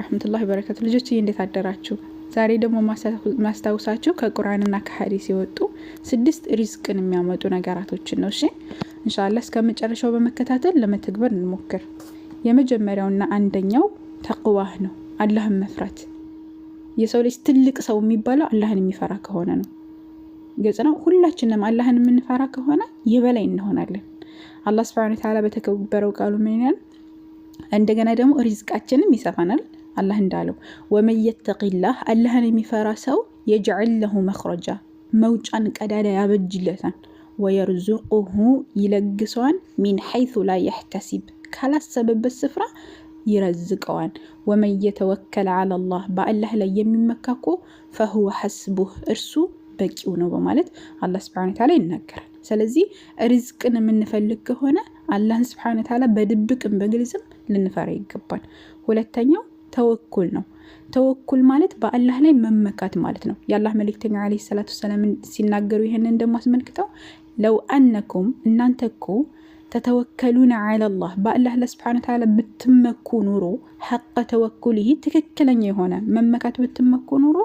ወራህመቱላሂ ወበረካቱ። ልጆች እንዴት አደራችሁ? ዛሬ ደግሞ ማስታውሳችሁ ከቁርአንና ከሐዲስ የወጡ 6 ሪዝቅን የሚያመጡ ነገራቶችን ነው። እሺ ኢንሻአላህ እስከ መጨረሻው በመከታተል ለመተግበር እንሞክር። የመጀመሪያውና አንደኛው ተቅዋህ ነው፣ አላህን መፍራት። የሰው ልጅ ትልቅ ሰው የሚባለው አላህን የሚፈራ ከሆነ ነው። ግልጽ ነው። ሁላችንም አላህን የምንፈራ ከሆነ የበላይ እንሆናለን። አላህ ሱብሓነሁ ወተዓላ በተከበረው ቃሉ ምን ይላል? እንደገና ደግሞ ሪዝቃችንም ይሰፋናል። አላህ እንዳለው ወመን የተቂላህ አላህን የሚፈራ ሰው የጅዐል ለሁ መኽረጃ መውጫን ቀዳዳ ያበጅለታል። ወየርዙቁሁ ይለግሰዋን ሚን ሐይሱ ላ የሕተሲብ ካላሰበበት ስፍራ ይረዝቀዋን። ወመን የተወከለ ዐለላህ በአላህ ላይ የሚመካኮ ፈሁወ ሐስቡህ እርሱ በቂው ነው በማለት አላህ ሱብሓነሁ ወተዓላ ይናገራል። ስለዚህ ሪዝቅን የምንፈልግ ከሆነ አላህን ሱብሓነሁ ወተዓላ በድብቅም በግልጽም ልንፈራ ይገባል። ሁለተኛው ተወኩል ነው። ተወኩል ማለት በአላህ ላይ መመካት ማለት ነው። የአላህ መልእክተኛ ዓለይሂ ሰላቱ ወሰላም ሲናገሩ ይህንን ደግሞ አስመልክተው ለው አነኩም እናንተ እኮ ተተወከሉነ ዐለላህ በአላህ ሱብሓነሁ ወተዓላ ብትመኩ ኑሮ ሐቀ ተወኩሊሂ ትክክለኛ የሆነ መመካት ብትመኩ ኑሮ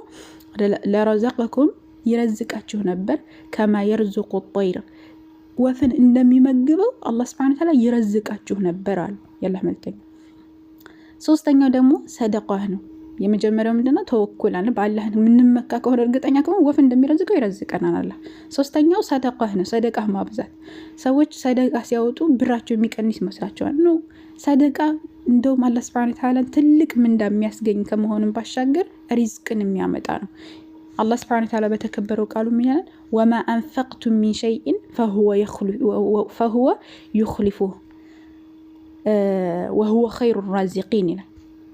ለረዘቀኩም ይረዝቃችሁ ነበር። ከማ የርዙቁ ጠይር ወፍን እንደሚመግበው አላህ ሱብሓነሁ ወተዓላ ይረዝቃችሁ ነበር አሉ የአላህ መልእክተኛ። ሶስተኛው ደግሞ ሰደቃህ ነው። የመጀመሪያው ምንድነው? ተወኩል አለ። በአላህ የምንመካ ከሆነ እርግጠኛ ከሆነ ወፍ እንደሚረዝቀው ይረዝቀናል አላህ። ሶስተኛው ሰደቃህ ነው። ሰደቃህ ማብዛት። ሰዎች ሰደቃ ሲያወጡ ብራቸው የሚቀንስ ይመስላቸዋል። ነው ሰደቃ እንደውም አላህ ሱብሓነሁ ወተዓላ ትልቅ ምንዳ የሚያስገኝ ከመሆኑም ባሻገር ሪዝቅን የሚያመጣ ነው። አላህ ሱብሓነሁ ወተዓላ በተከበረው ቃሉ ምን ይላል? ወማ አንፈቅቱም ሚን ሸይኢን ፈሁወ ዩኽሊፉሁ ወሁወ ኸይሩ ራዚቂን ይላል።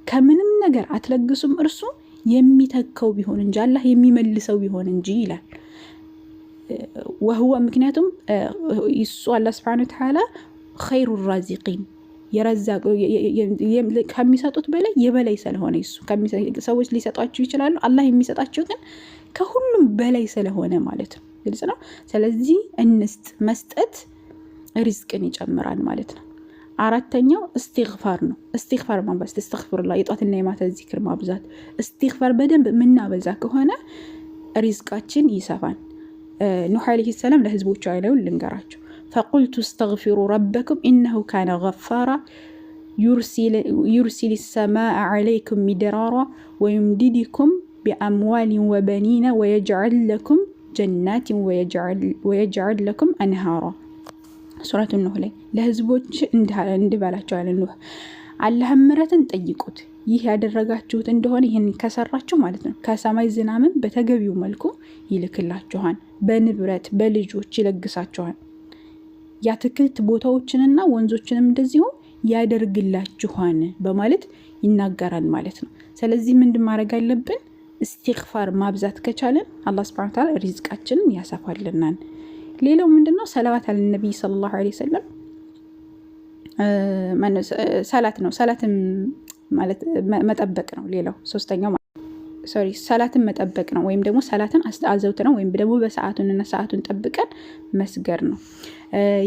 ከምንም ነገር አትለግሱም እርሱ የሚተካው ቢሆን እንጂ አላህ የሚመልሰው ቢሆን እንጂ ይላል። ወሁወ ምክንያቱም እሱ አላህ ሱብሓነሁ ወተዓላ ኸይሩ ራዚቂን የረዛቅ ከሚሰጡት በላይ የበላይ ስለሆነ እሱ ሰዎች ሊሰጧቸው ይችላሉ። አላህ የሚሰጣቸው ግን ከሁሉም በላይ ስለሆነ ማለት ነው። ግልጽ ነው። ስለዚህ እንስጥ፣ መስጠት ሪዝቅን ይጨምራል ማለት ነው። አራተኛው እስትግፋር ነው። እስትግፋር ማብዛት፣ እስተግፊሩላህ የጧትና የማታ ዚክር ማብዛት። እስትግፋር በደንብ የምናበዛ ከሆነ ሪዝቃችን ይሰፋል። ኑህ ዓለይሂ ሰላም ለህዝቦቹ ያለውን ልንገራቸው። ፈቁልቱ እስተግፊሩ ረበኩም ኢነሁ ካነ ገፋራ ዩርሲል ሰማአ ዐለይኩም ሚድራራ ወዩምዲድኩም ቢአምዋሊን ወበኒነ ወየጅዐል ለኩም ጀናትን ወየጅዐል ለኩም አንሃራ። ሱረቱ ኑህ ላይ ለህዝቦች እንዲበላቸው ያለ ኑህ አላህን ምሕረትን ጠይቁት። ይህ ያደረጋችሁት እንደሆነ ይህን ከሰራችሁ ማለት ነው ከሰማይ ዝናምን በተገቢው መልኩ ይልክላችኋል፣ በንብረት በልጆች ይለግሳችኋል፣ የአትክልት ቦታዎችንና ወንዞችንም እንደዚሁ ያደርግላችኋል በማለት ይናገራል ማለት ነው። ስለዚህ ምንድን ማድረግ አለብን? እስትግፋር ማብዛት ከቻለን አላህ ሱብሓነሁ ወተዓላ ሪዝቃችንን ያሰፋልናል። ሌላው ምንድነው? ሰላዋት አለ ነብይ ሰለላሁ ዐለይሂ ወሰለም ሰላት ነው። ሰላትን ማለት መጠበቅ ነው። ሌላው ሶስተኛው ሰላትን መጠበቅ ነው፣ ወይም ደግሞ ሰላትን አዘውትረን ወይም ደግሞ በሰዓቱንና ሰዓቱን ጠብቀን መስገር ነው።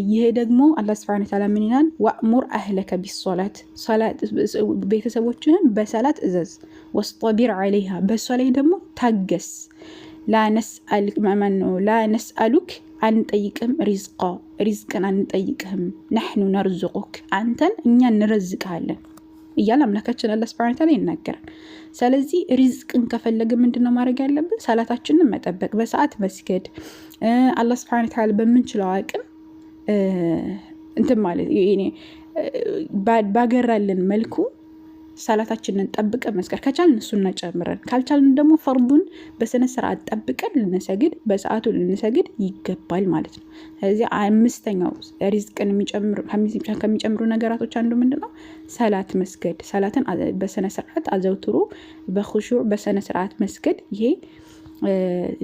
ይሄ ደግሞ አላህ ሱብሓነሁ ወተዓላ ምን ይላል? ወእሙር አህለከ ቢሶላት ቤተሰቦችህን በሰላት እዘዝ፣ ወስጠቢር ዐለይሃ በሷ ላይ ደግሞ ታገስ። ላ ነስአሉክ አንጠይቅህም ሪዝቅን አንጠይቅህም፣ ነሕኑ ነርዙቁክ አንተን እኛ እንረዝቅሃለን እያለ አምላካችን አላህ ሱብሓነሁ ወተዓላ ይናገራል። ስለዚህ ሪዝቅን ከፈለገ ምንድነው ማድረግ ያለብን? ሰላታችንን መጠበቅ፣ በሰዓት መስገድ፣ አላህ ሱብሓነሁ ወተዓላ በምንችለው አቅም እንትን ማለት ባገራልን መልኩ ሰላታችንን ጠብቀን መስገድ ከቻልን እሱን ጨምረን፣ ካልቻልን ደግሞ ፈርዱን በስነ ስርዓት ጠብቀን ልንሰግድ፣ በሰዓቱ ልንሰግድ ይገባል ማለት ነው። ስለዚህ አምስተኛው ሪዝቅን ከሚጨምሩ ነገራቶች አንዱ ምንድነው? ሰላት መስገድ። ሰላትን በስነ ስርዓት አዘውትሮ በኹሹዕ በስነ ስርዓት መስገድ። ይሄ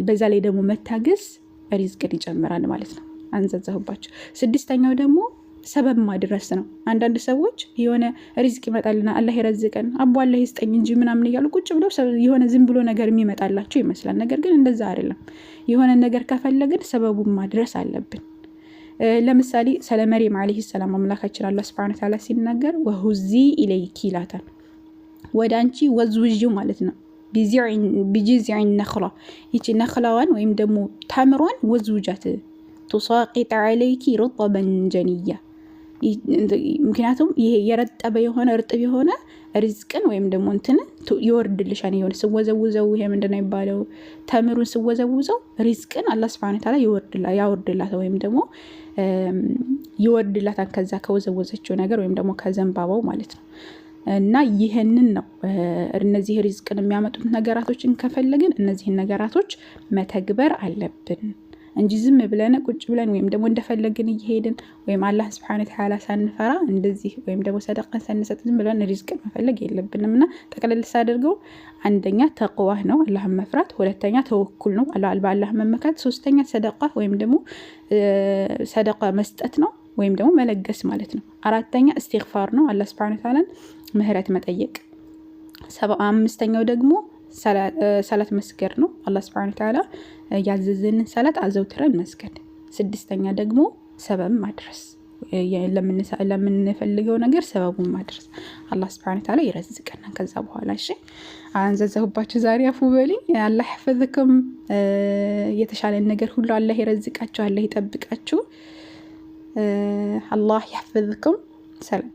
በዛ ላይ ደግሞ መታገስ ሪዝቅን ይጨምራል ማለት ነው። አንዘዛሁባቸው። ስድስተኛው ደግሞ ሰበብ ማድረስ ነው። አንዳንድ ሰዎች የሆነ ሪዝቅ ይመጣልና አላህ ይረዝቀን አቦ አላህ ይስጠኝ እንጂ ምናምን እያሉ ቁጭ ብለው የሆነ ዝም ብሎ ነገር የሚመጣላቸው ይመስላል። ነገር ግን እንደዛ አይደለም። የሆነ ነገር ከፈለግን ሰበቡን ማድረስ አለብን። ለምሳሌ ስለ መርየም ዓለይሂ ሰላም አምላካችን አላህ ሱብሓነሁ ወተዓላ ሲናገር ወሁዚ ኢለይኪ ይላታል። ወደ አንቺ ወዝውዥው ማለት ነው። ቢጂዝዕ ነኽላ ይቺ ነኽላዋን ወይም ደግሞ ተምሯን ወዝውጃት። ቱሳቂጥ ዐለይኪ ሩጠበን ጀንያ። ምክንያቱም ይሄ የረጠበ የሆነ እርጥብ የሆነ ሪዝቅን ወይም ደግሞ እንትን ይወርድልሻል። የሆነ ስወዘውዘው ይሄ ምንድን ነው የሚባለው? ተምሩን ስወዘውዘው ሪዝቅን አላህ ሱብሓነሁ ወተዓላ ያወርድላት ወይም ደግሞ ይወርድላታል ከዛ ከወዘወዘችው ነገር ወይም ደግሞ ከዘንባባው ማለት ነው። እና ይህንን ነው እነዚህ ሪዝቅን የሚያመጡት ነገራቶችን ከፈለግን እነዚህን ነገራቶች መተግበር አለብን እንጂ ዝም ብለን ቁጭ ብለን ወይም ደግሞ እንደፈለግን እየሄድን ወይም አላህ ሱብሓነሁ ወተዓላ ሳንፈራ እንደዚህ ወይም ደግሞ ሰደቃን ሳንሰጥ ዝም ብለን ሪዝቅን መፈለግ የለብንም። እና ጠቅለል ሳደርገው አንደኛ ተቅዋህ ነው አላህን መፍራት፣ ሁለተኛ ተወኩል ነው በአላህ መመካት፣ ሶስተኛ ሰደቃ ወይም ደግሞ ሰደቃ መስጠት ነው ወይም ደግሞ መለገስ ማለት ነው። አራተኛ እስትግፋር ነው አላህ ሱብሓነሁ ወተዓላን ምህረት መጠየቅ። አምስተኛው ደግሞ ሰላት መስገድ ነው አላህ ሱብሓነሁ ወተዓላ ያዘዘንን ሰላት አዘውትረን መስገድ። ስድስተኛ ደግሞ ሰበብ ማድረስ ለምንፈልገው ነገር ሰበቡን ማድረስ። አላህ ሱብሓነሁ ወተዓላ ይረዝቀናል ከዛ በኋላ። እሺ አንዘዘሁባችሁ ዛሬ አፉ በሉኝ። አላህ ይሐፈዝኩም። የተሻለን ነገር ሁሉ አላህ ይረዝቃችሁ፣ አላህ ይጠብቃችሁ። አላህ ይሐፈዝኩም። ሰላም